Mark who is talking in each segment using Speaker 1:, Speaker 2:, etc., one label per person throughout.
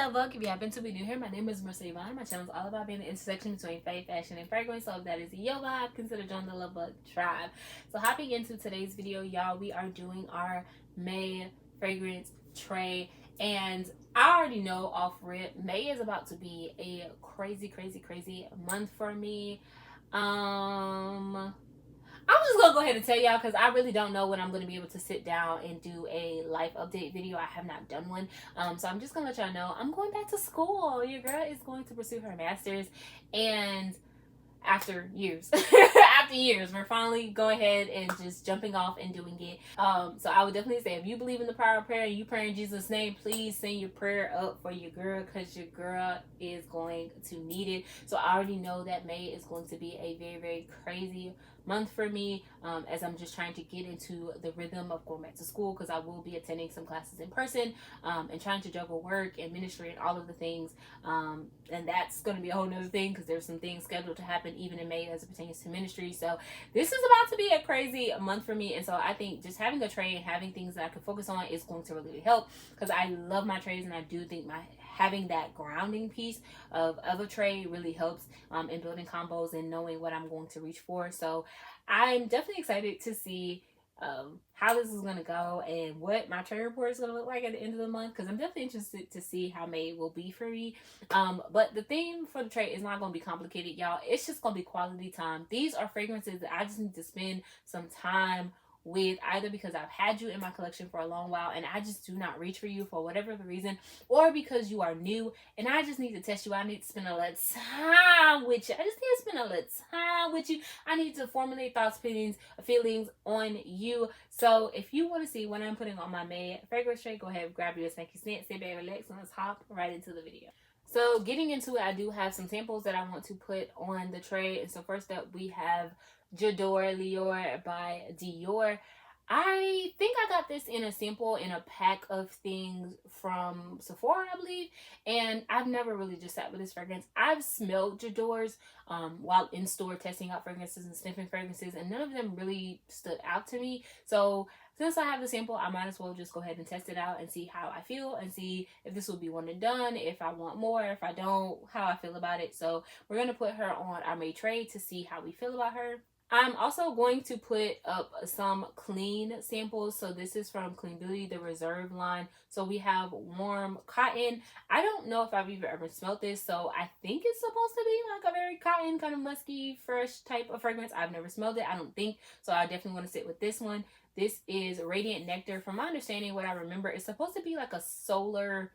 Speaker 1: Lovebug. If you happen to be new here, my name is Marissa Yvonne. My channel is all about being the intersection between faith, fashion, and fragrance. So if that is your vibe, consider joining the Lovebug tribe. So hopping into today's video, y'all, we are doing our May fragrance tray. And I already know off rip, May is about to be a crazy month for me. I'm just gonna go ahead and tell y'all because I really don't know when I'm gonna be able to sit down and do a life update video. I have not done one, so I'm just gonna let y'all know I'm going back to school. Your girl is going to pursue her master's, and after years we're finally going ahead and just jumping off and doing it. So I would definitely say, if you believe in the power of prayer and you pray in Jesus' name, please send your prayer up for your girl, because your girl is going to need it. So I already know that May is going to be a very crazy month for me, as I'm just trying to get into the rhythm of going back to school, because I will be attending some classes in person, and trying to juggle work and ministry and all of the things, and that's going to be a whole nother thing, because there's some things scheduled to happen even in May as it pertains to ministry. So this is about to be a crazy month for me, and so I think just having a tray and having things that I can focus on is going to really help, because I love my trays, and I do think having that grounding piece of a tray really helps in building combos and knowing what I'm going to reach for. So I'm definitely excited to see how this is going to go and what my tray report is going to look like at the end of the month, because I'm definitely interested to see how May will be for me. But the theme for the tray is not going to be complicated, y'all. It's just going to be quality time. These are fragrances that I just need to spend some time with, either because I've had you in my collection for a long while and I just do not reach for you for whatever the reason, or because you are new and I just need to test you. I need to spend a little time with you. I need to formulate thoughts, feelings on you. So if you want to see what I'm putting on my May fragrance tray, go ahead, grab your snacky snack, sit back, relax, and let's hop right into the video. So getting into it, I do have some samples that I want to put on the tray. And so first up, we have J'adore Lior by Dior. I think I got this in a sample in a pack of things from Sephora, I believe, and I've never really just sat with this fragrance. I've smelled J'adore's while in store testing out fragrances and sniffing fragrances, and none of them really stood out to me. So since I have the sample, I might as well just go ahead and test it out and see how I feel, and see if this will be one and done, if I want more, if I don't, how I feel about it. So we're going to put her on our May tray to see how we feel about her. I'm also going to put up some clean samples. So this is from Clean Beauty, the Reserve line. So we have Warm Cotton. I don't know if I've ever smelled this, so I think it's supposed to be like a very cotton, kind of musky, fresh type of fragrance. I've never smelled it, I don't think. So I definitely want to sit with this one. This is Radiant Nectar. From my understanding, what I remember, it's supposed to be like a solar,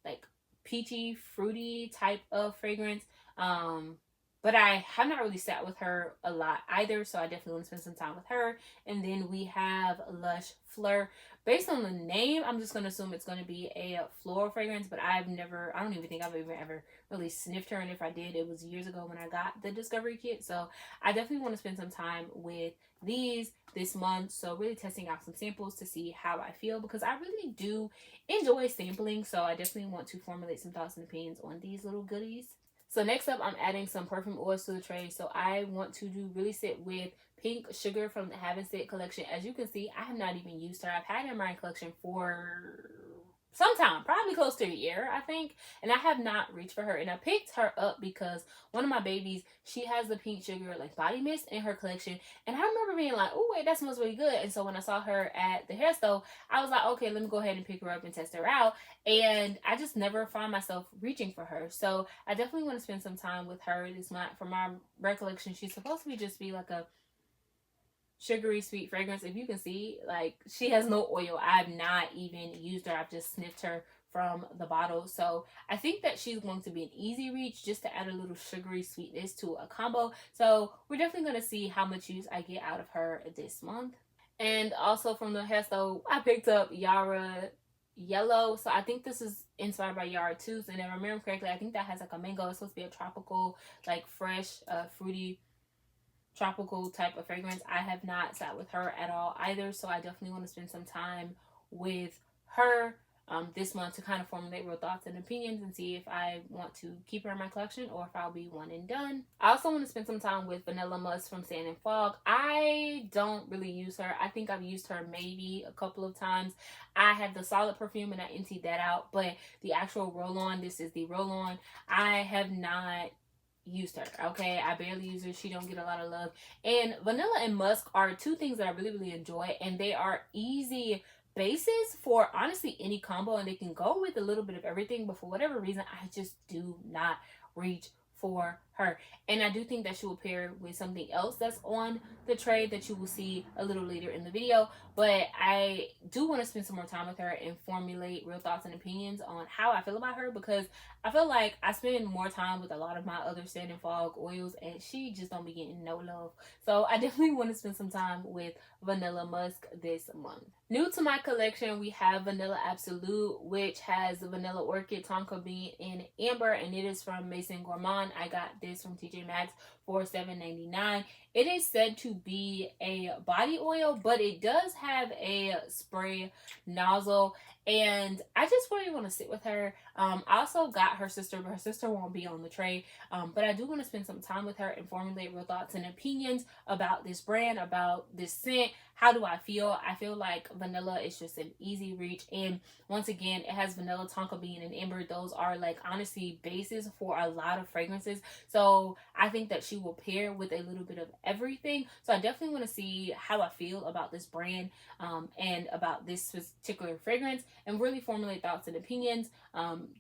Speaker 1: like peachy, fruity type of fragrance. But I have not really sat with her a lot either, so I definitely want to spend some time with her. And then we have Lush Fleur. Based on the name, I'm just going to assume it's going to be a floral fragrance, but I don't even think I've ever really sniffed her, and if I did, it was years ago when I got the Discovery Kit. So I definitely want to spend some time with these this month, so really testing out some samples to see how I feel, because I really do enjoy sampling, so I definitely want to formulate some thoughts and opinions on these little goodies. So next up, I'm adding some perfume oils to the tray. So I want to really sit with Pink Sugar from the Haven't Sit collection. As you can see, I have not even used her. I've had her in my collection for some time, probably close to a year, I think, and I have not reached for her. And I picked her up because one of my babies, she has the Pink Sugar like body mist in her collection, and I remember being like, oh wait, that smells really good. And so when I saw her at the hair store, I was like, okay, let me go ahead and pick her up and test her out. And I just never find myself reaching for her, so I definitely want to spend some time with her this month. From my recollection, she's supposed to be like a sugary sweet fragrance. If you can see, like, she has no oil. I've not even used her. I've just sniffed her from the bottle. So I think that she's going to be an easy reach, just to add a little sugary sweetness to a combo. So we're definitely going to see how much use I get out of her this month. And also from the hair store, I picked up Yara Yellow. So I think this is inspired by Yara too, and if I remember correctly, I think that has like a mango. It's supposed to be a tropical, like fresh, fruity, tropical type of fragrance. I have not sat with her at all either, so I definitely want to spend some time with her. this month to kind of formulate real thoughts and opinions and see if I want to keep her in my collection or if I'll be one and done. I also want to spend some time with Vanilla Musk from Sand and Fog. I don't really use her. I think I've used her maybe a couple of times. I have the solid perfume and I emptied that out, but the actual roll-on, this is the roll-on, I have not used her. Okay, I barely use her. She don't get a lot of love. And vanilla and musk are two things that I really enjoy, and they are easy bases for honestly any combo, and they can go with a little bit of everything, but for whatever reason I just do not reach for her. And I do think that she will pair with something else that's on the tray that you will see a little later in the video. But I do want to spend some more time with her and formulate real thoughts and opinions on how I feel about her, because I feel like I spend more time with a lot of my other Sand and Fog oils and she just don't be getting no love. So I definitely want to spend some time with Vanilla Musk this month. New to my collection, we have Vanilla Absolute, which has Vanilla Orchid, Tonka Bean, and Amber, and it is from Maison Gourmand. I got this from TJ Maxx for $7.99. It is said to be a body oil, but it does have a spray nozzle, and I just really want to sit with her. I also got her sister, but her sister won't be on the tray. But I do want to spend some time with her and formulate real thoughts and opinions about this brand, about this scent. How do I feel? I feel like vanilla is just an easy reach. And once again, it has vanilla, tonka bean, and amber. Those are like honestly bases for a lot of fragrances. So I think that she will pair with a little bit of everything. So I definitely want to see how I feel about this brand and about this particular fragrance and really formulate thoughts and opinions.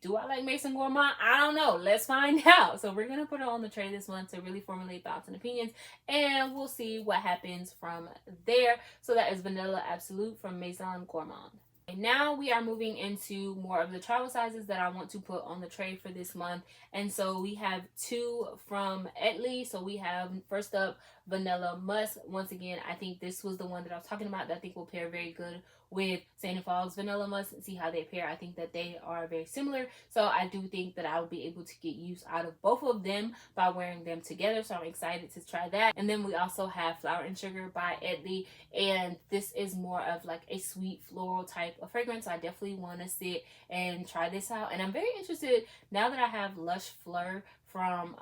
Speaker 1: Do I like Maison Gourmand? I don't know. Let's find out. So we're going to put it on the tray this month to really formulate thoughts and opinions, and we'll see what happens from there. So that is Vanilla Absolute from Maison Gourmand. And now we are moving into more of the travel sizes that I want to put on the tray for this month. And so we have two from Etley. So we have first up Vanilla Musk. Once again, I think this was the one that I was talking about that I think will pair very good with Sand and Fog's Vanilla Musk and see how they pair. I think that they are very similar. So I do think that I will be able to get use out of both of them by wearing them together. So I'm excited to try that. And then we also have Flower and Sugar by Etley. And this is more of like a sweet floral type of fragrance. So I definitely want to sit and try this out. And I'm very interested now that I have Lush Fleur from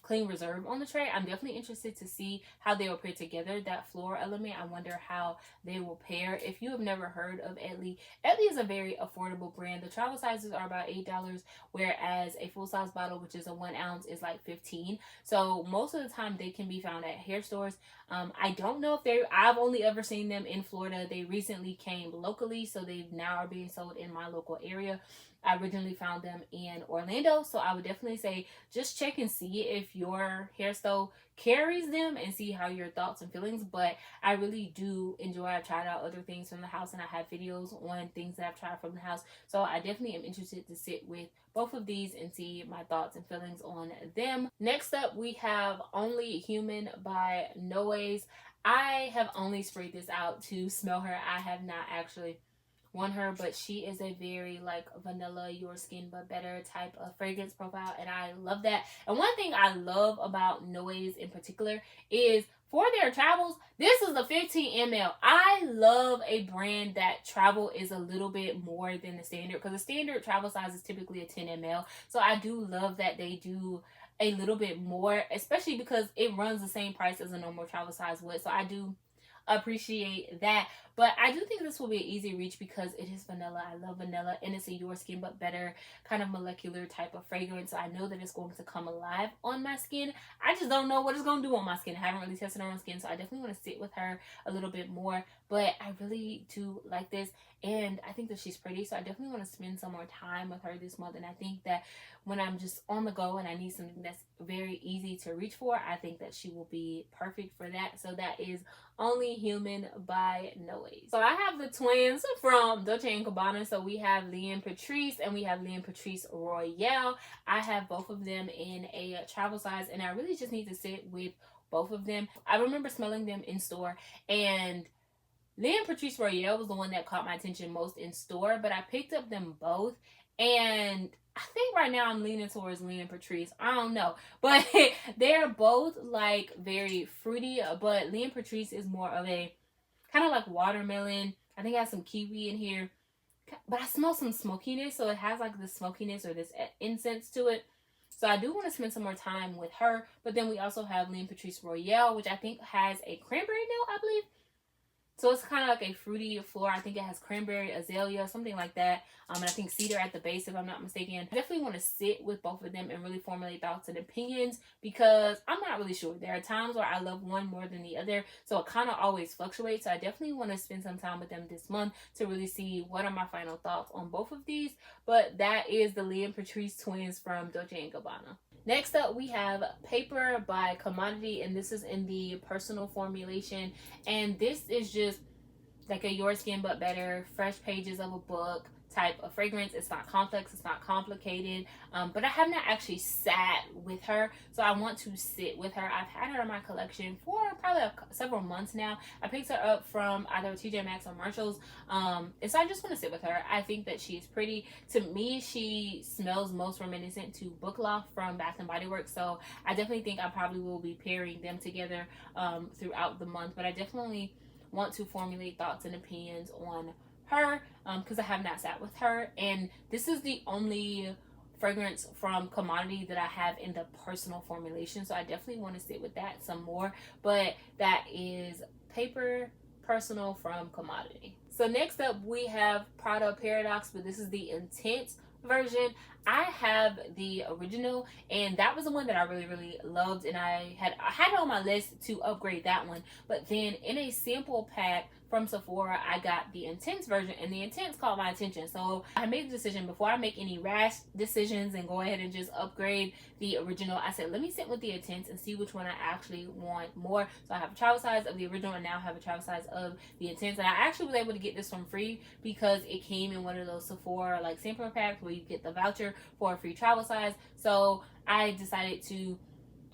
Speaker 1: Clean Reserve on the tray. I'm definitely interested to see how they will pair together, that floral element. I wonder how they will pair. If you have never heard of Etley, Etley is a very affordable brand. The travel sizes are about $8, whereas a full-size bottle, which is a 1 ounce, is like $15. So most of the time they can be found at hair stores. I don't know if I've only ever seen them in Florida. They recently came locally, so they now are being sold in my local area. I originally found them in Orlando, so I would definitely say just check and see if your hair store carries them and see how your thoughts and feelings. But I really do enjoy. I've tried out other things from the house and I have videos on things that I've tried from the house, so I definitely am interested to sit with both of these and see my thoughts and feelings on them. Next up, we have Only Human by Noise. I have only sprayed this out to smell her. I have not actually worn her, but she is a very like vanilla, your skin but better type of fragrance profile, and I love that. And one thing I love about Noise in particular is for their travels, this is the 15 ml. I love a brand that travel is a little bit more than the standard, because the standard travel size is typically a 10 ml. So I do love that they do a little bit more, especially because it runs the same price as a normal travel size would. So I do appreciate that. But I do think this will be an easy reach because it is vanilla. I love vanilla, and it's a your skin but better kind of molecular type of fragrance. So I know that it's going to come alive on my skin. I just don't know what it's going to do on my skin. I haven't really tested her on skin, so I definitely want to sit with her a little bit more. But I really do like this, and I think that she's pretty, so I definitely want to spend some more time with her this month. And I think that when I'm just on the go and I need something that's very easy to reach for, I think that she will be perfect for that. So that is Only Human by Noise. So I have the twins from Dolce & Gabbana. So we have Liane Patrice and we have Liane Patrice Royale. I have both of them in a travel size, and I really just need to sit with both of them. I remember smelling them in store, and Liane Patrice Royale was the one that caught my attention most in store, but I picked up them both, and I think right now I'm leaning towards Liane Patrice. I don't know. But they're both like very fruity, but Liane Patrice is more of a kind of like watermelon. I think it has some kiwi in here. but I smell some smokiness. So it has like this smokiness or this incense to it. So I do want to spend some more time with her. But then we also have Liam Patrice Royale, which I think has a cranberry note, I believe. So it's kind of like a fruity floor. I think it has cranberry, azalea, something like that. And I think cedar at the base, if I'm not mistaken. I definitely want to sit with both of them and really formulate thoughts and opinions because I'm not really sure. There are times where I love one more than the other. So it kind of always fluctuates. So I definitely want to spend some time with them this month to really see what are my final thoughts on both of these. But that is the Liam Patrice twins from Dolce & Gabbana. Next up, we have Paper by Commodity, and this is in the personal formulation. And this is just like a Your Skin But Better, fresh pages of a book type of fragrance. It's not complex, it's not complicated, but I have not actually sat with her, so I want to sit with her. I've had her in my collection for probably several months now. I picked her up from either TJ Maxx or Marshalls, and so I just want to sit with her. I think that she is pretty. To me, she smells most reminiscent to Book Loft from Bath & Body Works, so I definitely think I probably will be pairing them together throughout the month, but I definitely want to formulate thoughts and opinions on her because I have not sat with her, and this is the only fragrance from Commodity that I have in the personal formulation, so I definitely want to sit with that some more. But that is Paper Personal from Commodity. So next up we have Prada Paradox, but this is the Intense version. I have the original, and that was the one that I really loved, and I had it on my list to upgrade that one. But then in a sample pack from Sephora, I got the Intense version, and the Intense caught my attention. So I made the decision before I make any rash decisions and go ahead and just upgrade the original. I said, let me sit with the Intense and see which one I actually want more. So I have a travel size of the original and now have a travel size of the Intense. And I actually was able to get this one free because it came in one of those Sephora like sampler packs where you get the voucher for a free travel size. So I decided to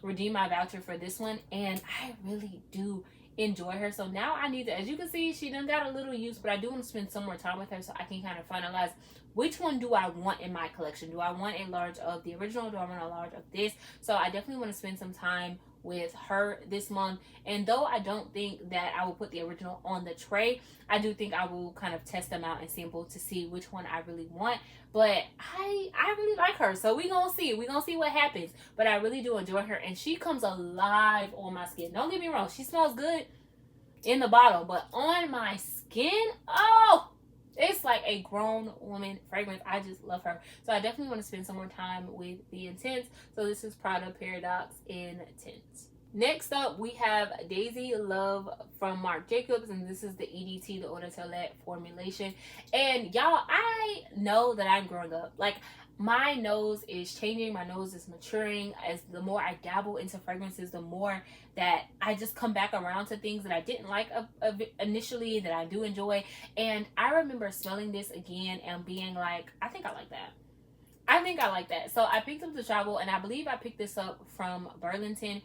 Speaker 1: redeem my voucher for this one, and I really do enjoy her. So now I need to, as you can see, she done got a little use, but I do want to spend some more time with her so I can kind of finalize which one do I want in my collection. Do I want a large of the original? Do I want a large of this? So I definitely want to spend some time with her this month. And though I don't think that I will put the original on the tray, I do think I will kind of test them out and sample to see which one I really want. But I really like her, so we're gonna see what happens. But I really do enjoy her, and she comes alive on my skin. Don't get me wrong, she smells good in the bottle, but on my skin, oh, it's like a grown woman fragrance. I just love her. So I definitely want to spend some more time with the Intense. So this is Prada Paradox Intense. Next up, we have Daisy Love from Marc Jacobs, and this is the EDT, the Eau de Toilette formulation. And y'all, I know that I'm growing up. Like, my nose is changing, my nose is maturing. As the more I dabble into fragrances, the more that I just come back around to things that I didn't like initially that I do enjoy. And I remember smelling this again and being like, I think I like that. I think I like that. So I picked up the travel, and I believe I picked this up from Burlington.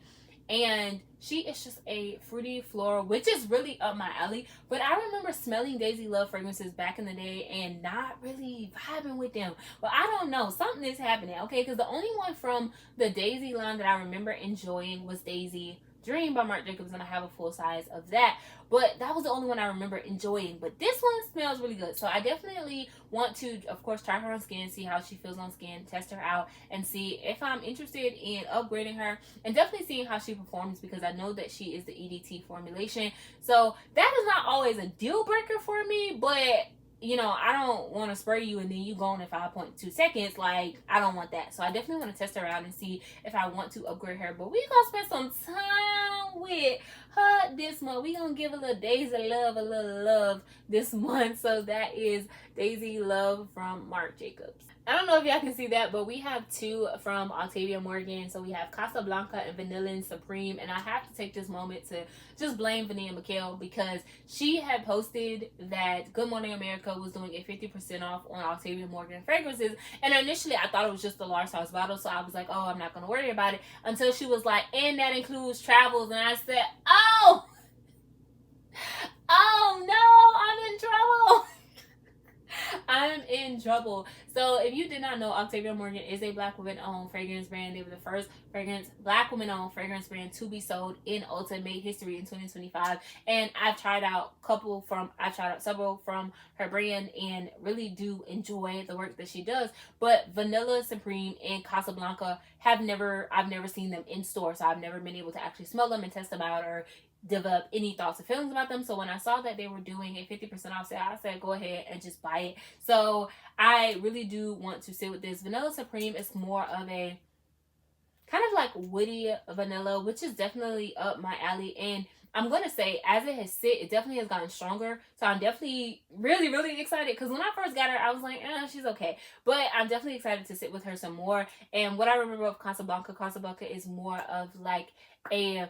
Speaker 1: And she is just a fruity floral, which is really up my alley. But I remember smelling Daisy Love fragrances back in the day and not really vibing with them. But I don't know, something is happening, okay? Because the only one from the Daisy line that I remember enjoying was Daisy Dream by Marc Jacobs, and I have a full size of that. But that was the only one I remember enjoying. But this one smells really good. So I definitely want to, of course, try her on skin, see how she feels on skin, test her out, and see if I'm interested in upgrading her. And definitely seeing how she performs, because I know that she is the EDT formulation. So that is not always a deal breaker for me, but you know, I don't want to spray you and then you gone in 5.2 seconds. Like, I don't want that. So I definitely want to test her out and see if I want to upgrade her. But we're going to spend some time with her this month. We're going to give a little Daisy Love, a little love this month. So that is Daisy Love from Marc Jacobs. I don't know if y'all can see that, but we have two from Octavia Morgan. So we have Casablanca and Vanillin Supreme. And I have to take this moment to just blame Vanilla McHale, because she had posted that Good Morning America was doing a 50% off on Octavia Morgan fragrances. And initially I thought it was just a large size bottle. So I was like, oh, I'm not going to worry about it, until she was like, and that includes travels. And I said, oh no, I'm in trouble. I'm in in trouble. So if you did not know, Octavia Morgan is a Black woman-owned fragrance brand. They were the first Black woman-owned fragrance brand to be sold in Ulta, made history in 2025. And I've tried out several from her brand and really do enjoy the work that she does. But Vanilla Supreme and Casablanca I've never seen them in store, so I've never been able to actually smell them and test them out or develop any thoughts or feelings about them. So when I saw that they were doing a 50% off sale, I said go ahead and just buy it. So I really do want to sit with this. Vanilla Supreme is more of a kind of like woody vanilla, which is definitely up my alley. And I'm gonna say, as it has sit, it definitely has gotten stronger. So I'm definitely really, really excited, because when I first got her, I was like, she's okay. But I'm definitely excited to sit with her some more. And what I remember of Casablanca is more of like an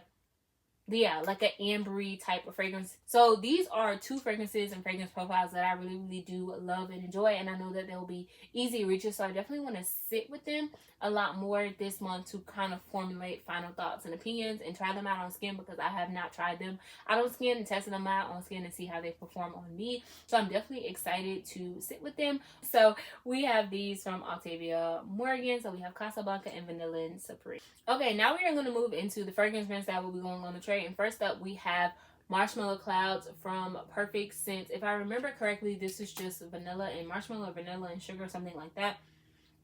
Speaker 1: ambery type of fragrance. So these are two fragrances and fragrance profiles that I really, really do love and enjoy, and I know that they'll be easy reaches. So I definitely want to sit with them a lot more this month to kind of formulate final thoughts and opinions and try them out on skin, because I have not tried them out on skin and tested them out on skin and see how they perform on me. So I'm definitely excited to sit with them. So we have these from Octavia Morgan. So we have Casablanca and Vanilla Supreme. Okay, now we are going to move into the fragrance brands that will be going on the tray. And first up, we have Marshmallow Clouds from Perfect Scents. If I remember correctly, this is just vanilla and marshmallow, vanilla and sugar, something like that.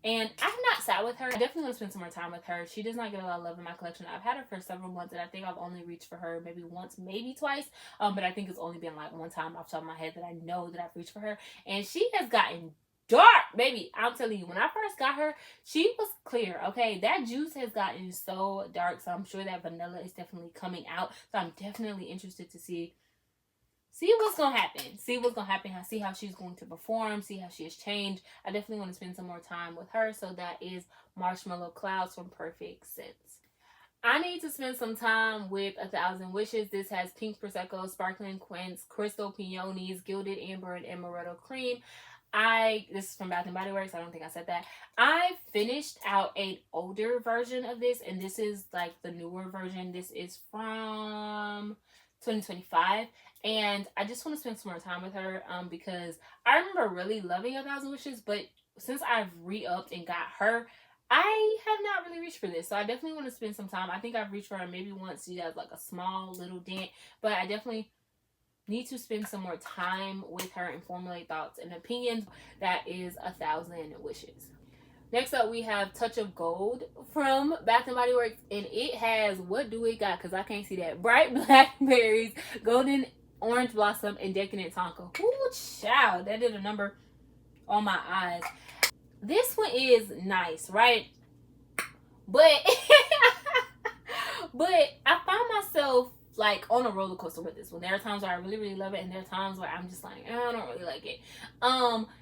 Speaker 1: And I've not sat with her. I definitely want to spend some more time with her. She does not get a lot of love in my collection. I've had her for several months, and I think I've only reached for her maybe once, maybe twice. But I think it's only been like one time off the top of my head that I know that I've reached for her. And she has gotten dark, baby. I'm telling you, when I first got her, she was clear, okay? That juice has gotten so dark, so I'm sure that vanilla is definitely coming out. So I'm definitely interested to see what's gonna happen. See how she's going to perform, see how she has changed. I definitely want to spend some more time with her. So that is Marshmallow Clouds from Perfect Scents. I need to spend some time with 1,000 Wishes. This has Pink Prosecco, Sparkling Quince, Crystal Peonies, Gilded Amber, and Amaretto Cream. This is from Bath & Body Works. I don't think I said that. I finished out an older version of this, and this is like the newer version. This is from 2025, and I just want to spend some more time with her because I remember really loving 1,000 Wishes, but since I've re-upped and got her, I have not really reached for this. So I definitely want to spend some time. I think I've reached for her maybe once. She has like a small little dent, but I definitely need to spend some more time with her and formulate thoughts and opinions. That is 1,000 Wishes. Next up, we have Touch of Gold from Bath & Body Works, and it has, what do it got? Because I can't see that. Bright Blackberries, Golden Orange Blossom, and Decadent Tonka. Ooh, child, that did a number on my eyes. This one is nice, right? But, I find myself like on a roller coaster with this one. There are times where I really, really love it, and there are times where I'm just like, I don't really like it.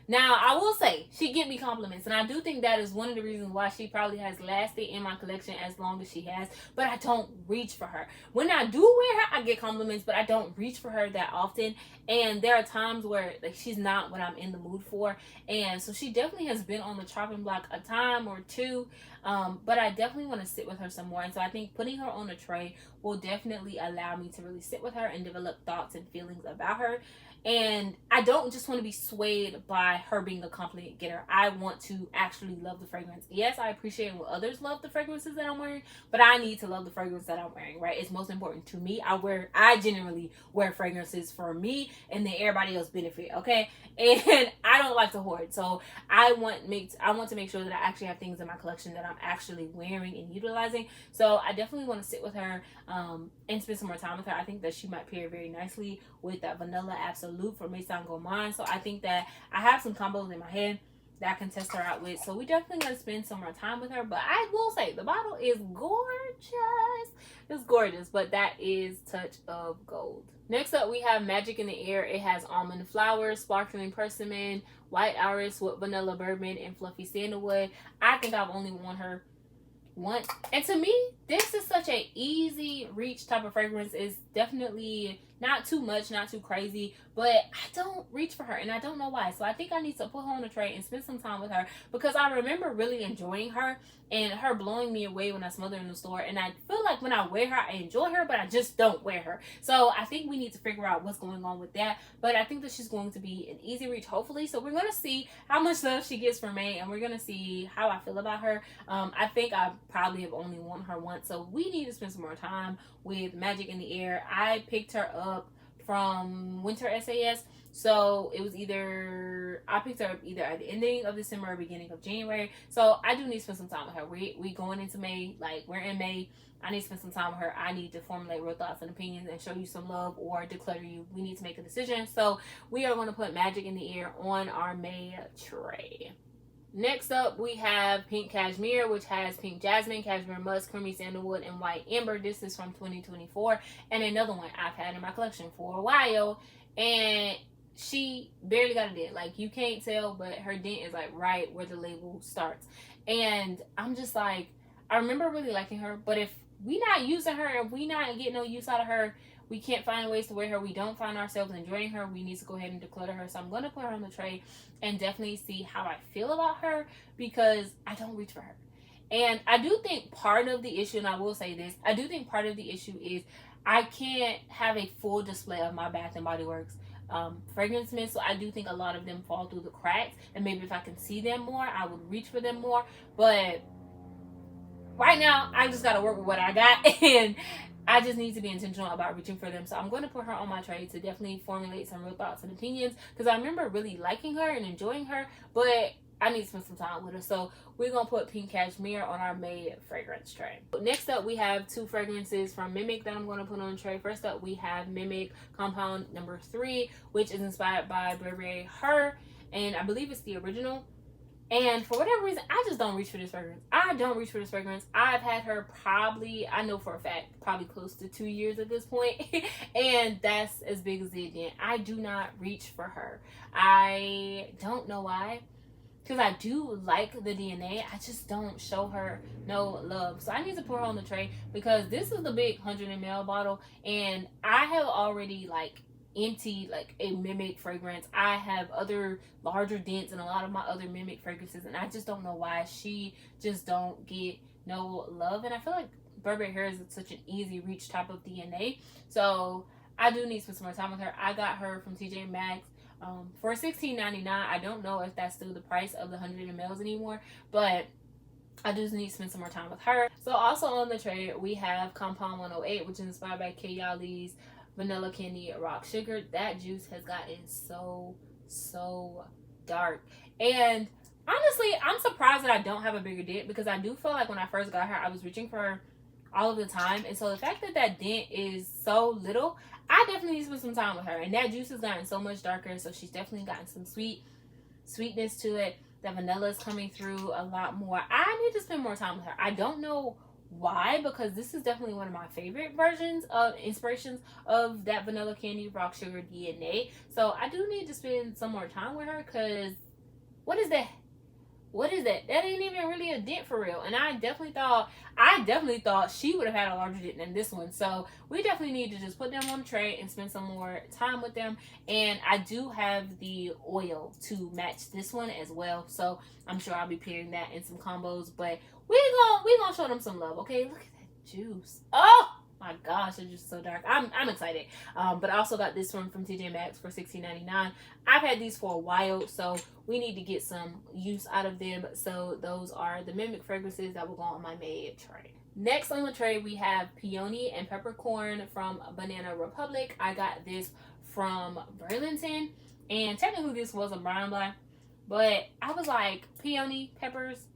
Speaker 1: Now I will say she get me compliments, and I do think that is one of the reasons why she probably has lasted in my collection as long as she has. But I don't reach for her. When I do wear her, I get compliments, but I don't reach for her that often. And there are times where like she's not what I'm in the mood for, and so she definitely has been on the chopping block a time or two. But I definitely want to sit with her some more, and so I think putting her on a tray will definitely allow me to really sit with her and develop thoughts and feelings about her. And I don't just want to be swayed by her being a compliment getter. I want to actually love the fragrance. Yes, I appreciate when others love the fragrances that I'm wearing, but I need to love the fragrance that I'm wearing, right? It's most important to me. I generally wear fragrances for me, and then everybody else benefit, okay? And I don't like to hoard. So I want to make sure that I actually have things in my collection that I'm actually wearing and utilizing. So I definitely want to sit with her and spend some more time with her. I think that she might pair very nicely with that Vanilla Absolute from Maison Gourmand. So I think that I have some combos in my head that I can test her out with. So we definitely gonna spend some more time with her. But I will say the bottle is gorgeous. It's gorgeous, but that is Touch of Gold. Next up, we have Magic in the Air. It has almond flowers, sparkling persimmon, white iris with vanilla bourbon, and fluffy sandalwood. I think I've only worn her once, and to me this is such a easy reach type of fragrance. It's definitely not too much, not too crazy, but I don't reach for her, and I don't know why. So I think I need to put her on the tray and spend some time with her, because I remember really enjoying her and her blowing me away when I smelled her in the store. And I feel like when I wear her, I enjoy her, but I just don't wear her. So I think we need to figure out what's going on with that. But I think that she's going to be an easy reach, hopefully. So we're going to see how much love she gets from me, and we're going to see how I feel about her. I think I probably have only worn her once, so we need to spend some more time with Magic in the Air. I picked her up from Winter SAS. So it was either, I picked her up either at the ending of December or beginning of January. So I do need to spend some time with her. We going into May, like we're in May. I need to spend some time with her. I need to formulate real thoughts and opinions and show you some love or declutter you. We need to make a decision. So we are going to put Magic in the Air on our May tray. Next up, we have Pink Cashmere, which has Pink Jasmine, Cashmere Musk, Creamy Sandalwood, and White Amber. This is from 2024. And another one I've had in my collection for a while. And she barely got a dent. Like, you can't tell, but her dent is like right where the label starts. And I'm just like, I remember really liking her, but if we not using her, if we not getting no use out of her, we can't find ways to wear her, we don't find ourselves enjoying her, we need to go ahead and declutter her. So I'm going to put her on the tray and definitely see how I feel about her, because I don't reach for her. And I do think part of the issue, and I will say this, I do think part of the issue is I can't have a full display of my Bath and Body Works fragrance mist. So I do think a lot of them fall through the cracks, and maybe if I can see them more, I would reach for them more. But right now, I just got to work with what I got, and I just need to be intentional about reaching for them. So I'm going to put her on my tray to definitely formulate some real thoughts and opinions, because I remember really liking her and enjoying her, but I need to spend some time with her. So we're going to put Pink Cashmere on our May fragrance tray. Next up, we have two fragrances from Mimic that I'm going to put on the tray. First up, we have Mimic Compound number 3, which is inspired by Burberry Her, and I believe it's the original. And for whatever reason, I just don't reach for this fragrance. I don't reach for this fragrance. I've had her probably, I know for a fact, probably close to 2 years at this point. And that's as big as it did. I do not reach for her. I don't know why. Because I do like the DNA. I just don't show her no love. So I need to put her on the tray, because this is the big 100 ml bottle. And I have already empty like a Mimic fragrance. I have other larger dents in a lot of my other Mimic fragrances, and I just don't know why she just don't get no love. And I feel like Burberry Hair is such an easy reach type of DNA, so I do need to spend some more time with her. I got her from TJ Maxx for $16.99. I don't know if that's still the price of the 100 mls anymore, but I just need to spend some more time with her. So also on the tray, we have Compound 108, which is inspired by Kayali's Vanilla Candy Rock Sugar. That juice has gotten so dark, and honestly, I'm surprised that I don't have a bigger dent, because I do feel like when I first got her, I was reaching for her all of the time. And so the fact that that dent is so little, I definitely need to spend some time with her. And that juice has gotten so much darker, so she's definitely gotten some sweetness to it. The vanilla is coming through a lot more. I need to spend more time with her. I don't know why, because this is definitely one of my favorite versions of inspirations of that Vanilla Candy Rock Sugar DNA. So I do need to spend some more time with her, because what is that? What is that? That ain't even really a dent for real. And I definitely thought she would have had a larger dent than this one. So we definitely need to just put them on the tray and spend some more time with them. And I do have the oil to match this one as well. So I'm sure I'll be pairing that in some combos. But we gonna show them some love. Okay, look at that juice. Oh my gosh, it's just so dark. I'm excited. But I also got this one from TJ Maxx for $16.99. I've had these for a while, so we need to get some use out of them. So those are the Mimic fragrances that will go on my May tray. Next on the tray, we have Peony and Peppercorn from Banana Republic. I got this from Burlington, and technically this was a brown black, but I was like, peony, peppers,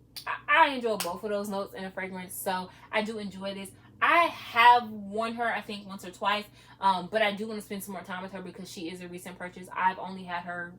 Speaker 1: I enjoy both of those notes in a fragrance, so I do enjoy this. I have worn her, I think, once or twice, but I do want to spend some more time with her, because she is a recent purchase. I've only had her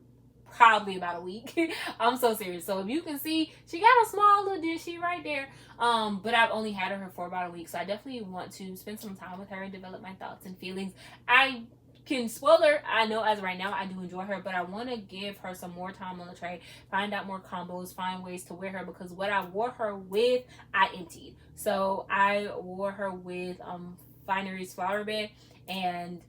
Speaker 1: probably about a week. I'm so serious. So if you can see, she got a small little dishy right there, but I've only had her for about a week, so I definitely want to spend some time with her and develop my thoughts and feelings. I can spoil her. I know as of right now I do enjoy her, but I want to give her some more time on the tray, find out more combos, find ways to wear her, because what I wore her with, I emptied. So I wore her with Finery's Flower Bed, and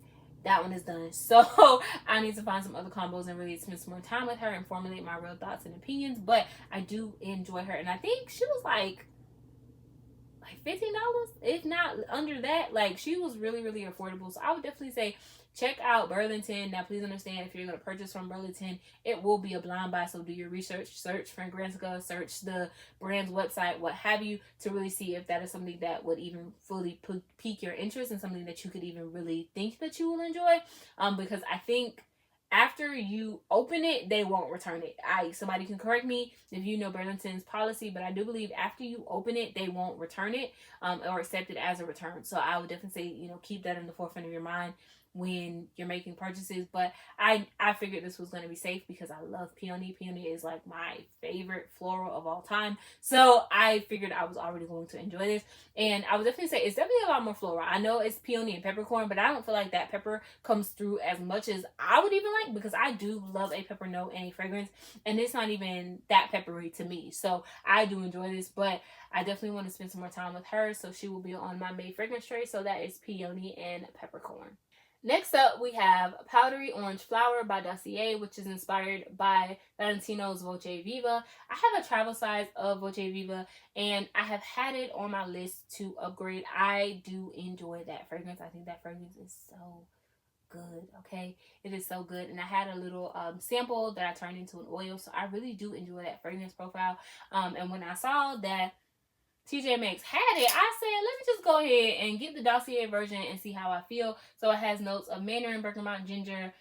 Speaker 1: that one is done. So I need to find some other combos and really spend some more time with her and formulate my real thoughts and opinions. But I do enjoy her, and I think she was like $15, if not under that. Like, she was really, really affordable. So I would definitely say check out Burlington. Now, please understand, if you're going to purchase from Burlington, it will be a blind buy. So do your research, search Fragrantica, search the brand's website, what have you, to really see if that is something that would even fully pique your interest and something that you could even really think that you will enjoy. Because I think after you open it, they won't return it. Somebody can correct me if you know Burlington's policy, but I do believe after you open it, they won't return it or accept it as a return. So I would definitely say, keep that in the forefront of your mind when you're making purchases. But I figured this was going to be safe because I love peony. Peony is like my favorite floral of all time. So I figured I was already going to enjoy this. And I would definitely say it's definitely a lot more floral. I know it's peony and peppercorn, but I don't feel like that pepper comes through as much as I would even like, because I do love a pepper note in a fragrance, and it's not even that peppery to me. So I do enjoy this, but I definitely want to spend some more time with her. So she will be on my May fragrance tray. So that is peony and peppercorn. Next up, we have Powdery Orange Flower by Dossier, which is inspired by Valentino's Voce Viva. I have a travel size of Voce Viva, and I have had it on my list to upgrade. I do enjoy that fragrance. I think that fragrance is so good. Okay, it is so good. And I had a little sample that I turned into an oil, so I really do enjoy that fragrance profile. And when I saw that TJ Maxx had it, I said, let me just go ahead and get the Dossier version and see how I feel. So it has notes of mandarin, bergamot, ginger,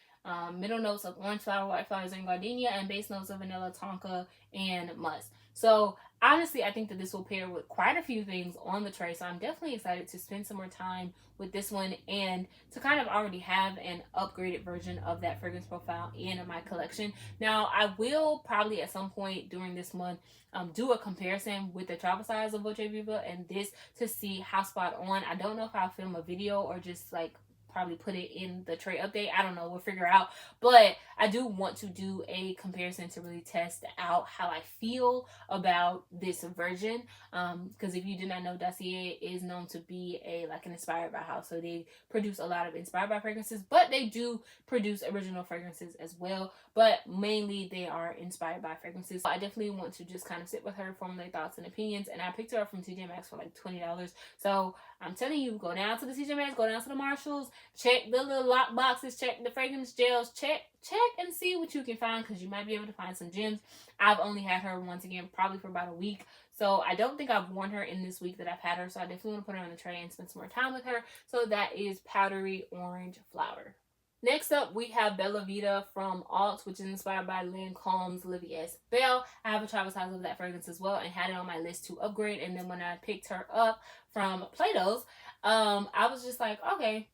Speaker 1: middle notes of orange flower, white flowers, and gardenia, and base notes of vanilla, tonka, and musk. So honestly, I think that this will pair with quite a few things on the tray. So I'm definitely excited to spend some more time with this one and to kind of already have an upgraded version of that fragrance profile in my collection. Now, I will probably at some point during this month do a comparison with the travel size of Voce Viva and this to see how spot on. I don't know if I'll film a video or just like probably put it in the tray update. I don't know. We'll figure out. But I do want to do a comparison to really test out how I feel about this version. Because if you do not know, Dossier is known to be an inspired by house. So they produce a lot of inspired by fragrances, but they do produce original fragrances as well. But mainly they are inspired by fragrances. So I definitely want to just kind of sit with her, formulate thoughts and opinions. And I picked her up from TJ Maxx for like $20. So I'm telling you, go down to the TJ Maxx, go down to the Marshalls, check the little lock boxes, check the fragrance gels, check and see what you can find, because you might be able to find some gems. I've only had her once again probably for about a week, so I don't think I've worn her in this week that I've had her, so I definitely want to put her on the tray and spend some more time with her. So that is Powdery Orange Flower. Next up, we have Bella Vita from Alt, which is inspired by Lancome's Livy S. Belle. I have a travel size of that fragrance as well and had it on my list to upgrade. And then when I picked her up from Plato's, I was just like, okay,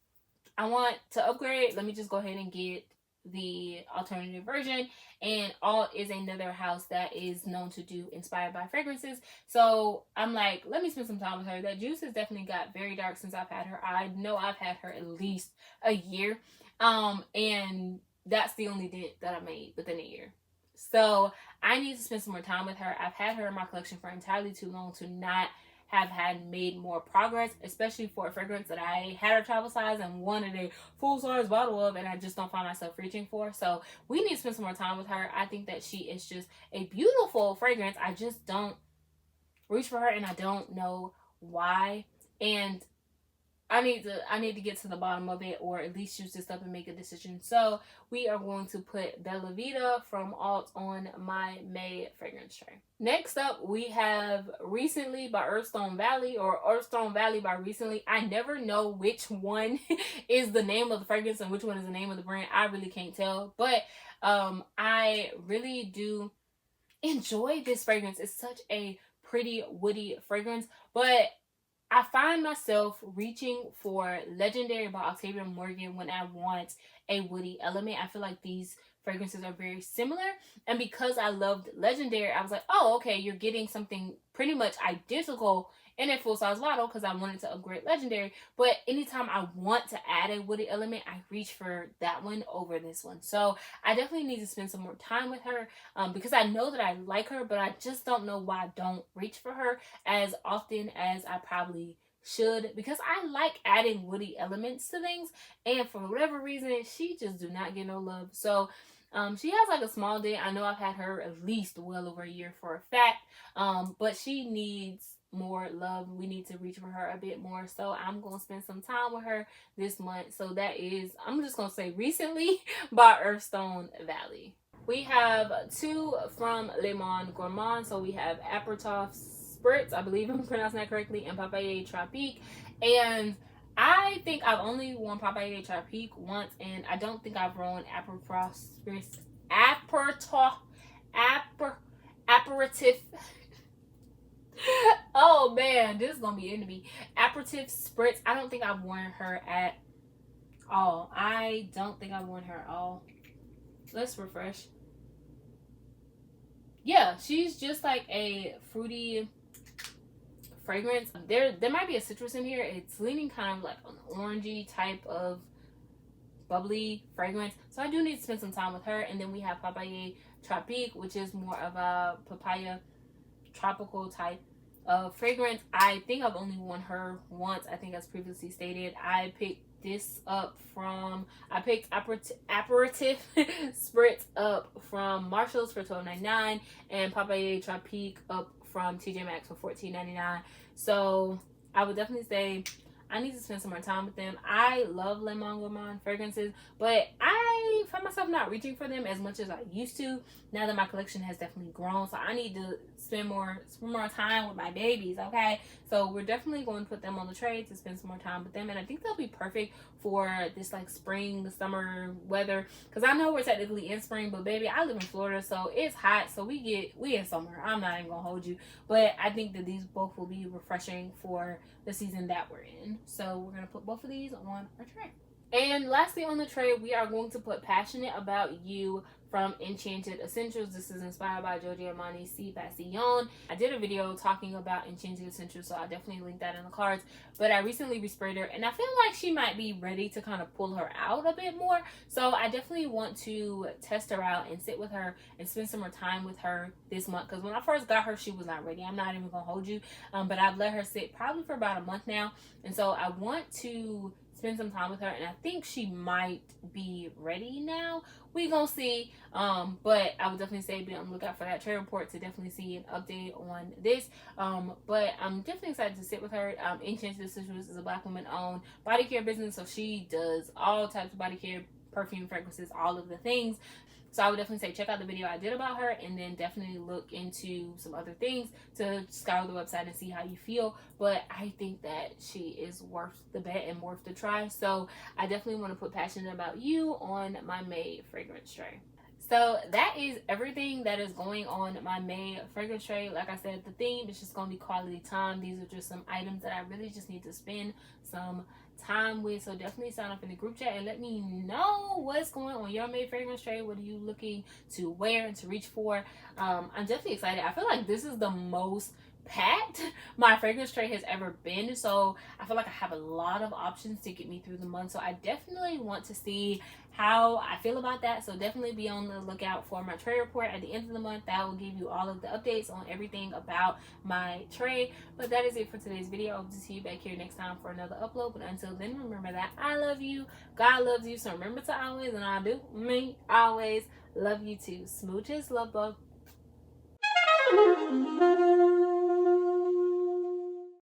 Speaker 1: I want to upgrade. Let me just go ahead and get the alternative version. And Alt is another house that is known to do inspired by fragrances. So I'm like, let me spend some time with her. That juice has definitely got very dark since I've had her. I know I've had her at least a year. And that's the only dent that I made within a year. So I need to spend some more time with her. I've had her in my collection for entirely too long to not have had made more progress, especially for a fragrance that I had her travel size and wanted a full size bottle of, and I just don't find myself reaching for. So we need to spend some more time with her. I think that she is just a beautiful fragrance. I just don't reach for her, and I don't know why. And I need to get to the bottom of it, or at least use this up and make a decision. So we are going to put Bella Vita from Alt on my May fragrance tray. Next up, we have Recently by Earthstone Valley, or Earthstone Valley by Recently. I never know which one is the name of the fragrance and which one is the name of the brand. I really can't tell, but I really do enjoy this fragrance. It's such a pretty woody fragrance, but I find myself reaching for Legendary by Octavia Morgan when I want a woody element. I feel like these fragrances are very similar, and because I loved Legendary, I was like, oh, okay, you're getting something pretty much identical in a full-size bottle, because I wanted to upgrade Legendary. But anytime I want to add a woody element, I reach for that one over this one. So I definitely need to spend some more time with her, because I know that I like her, but I just don't know why I don't reach for her as often as I probably should, because I like adding woody elements to things, and for whatever reason she just do not get no love. So she has like a small day. I know I've had her at least well over a year for a fact, but she needs more love. We need to reach for her a bit more, so I'm gonna spend some time with her this month. So that is, I'm just gonna say recently, by Earthstone Valley. We have two from Le Monde Gourmand. So we have Aperitif Spritz, I believe I'm pronouncing that correctly, and Papaye Tropique. And I think I've only worn Papaye Tropique once, and I don't think I've worn Aperitif. Oh man, this is gonna be into me. Aperitif Spritz. I don't think I've worn her at all. I don't think I've worn her at all. Let's refresh. Yeah, she's just like a fruity fragrance. There might be a citrus in here. It's leaning kind of like an orangey type of bubbly fragrance. So I do need to spend some time with her. And then we have Papaye Tropique, which is more of a papaya tropical type of fragrance. I think I've only worn her once, I think, as previously stated. I picked this up from, I picked Aperitif Spritz up from Marshalls for $12.99 and Papaye Tropique up from TJ Maxx for $14.99. So I would definitely say I need to spend some more time with them. I love Le Monde Gourmand fragrances, but I find myself not reaching for them as much as I used to now that my collection has definitely grown. So I need to spend more time with my babies, okay? So we're definitely going to put them on the tray to spend some more time with them, and I think they'll be perfect for this like spring, summer weather, because I know we're technically in spring, but baby, I live in Florida, so it's hot, so we in summer. I'm not even gonna hold you, but I think that these both will be refreshing for the season that we're in. So we're gonna put both of these on our tray. And lastly on the tray, we are going to put Passionate About You from Enchanted Essentials. This is inspired by Giorgio Armani's Si Passion. I did a video talking about Enchanted Essentials, so I'll definitely link that in the cards. But I recently resprayed her, and I feel like she might be ready to kind of pull her out a bit more. So I definitely want to test her out and sit with her and spend some more time with her this month. Because when I first got her, she was not ready. I'm not even going to hold you. But I've let her sit probably for about a month now. And so I want to spend some time with her, and I think she might be ready now. We gonna see, but I would definitely say be on the lookout for that trade report to definitely see an update on this. But I'm definitely excited to sit with her. Enchanted Essentials is a Black woman owned body care business, so she does all types of body care, perfume, fragrances, all of the things. So I would definitely say check out the video I did about her, and then definitely look into some other things to scour the website and see how you feel. But I think that she is worth the bet and worth the try. So I definitely want to put Passionate About You on my May fragrance tray. So that is everything that is going on my May fragrance tray. Like I said, the theme is just going to be quality time. These are just some items that I really just need to spend some time with. So definitely sign up in the group chat and let me know what's going on your May fragrance tray. What are you looking to wear and to reach for? I'm definitely excited. I feel like this is the most packed my fragrance tray has ever been, so I feel like I have a lot of options to get me through the month. So I definitely want to see how I feel about that. So definitely be on the lookout for my tray report at the end of the month. That will give you all of the updates on everything about my tray. But that is it for today's video. I hope to see you back here next time for another upload. But until then, remember that I love you, God loves you. So remember to always, and I do me always, love you too. Smooches, Lovebug.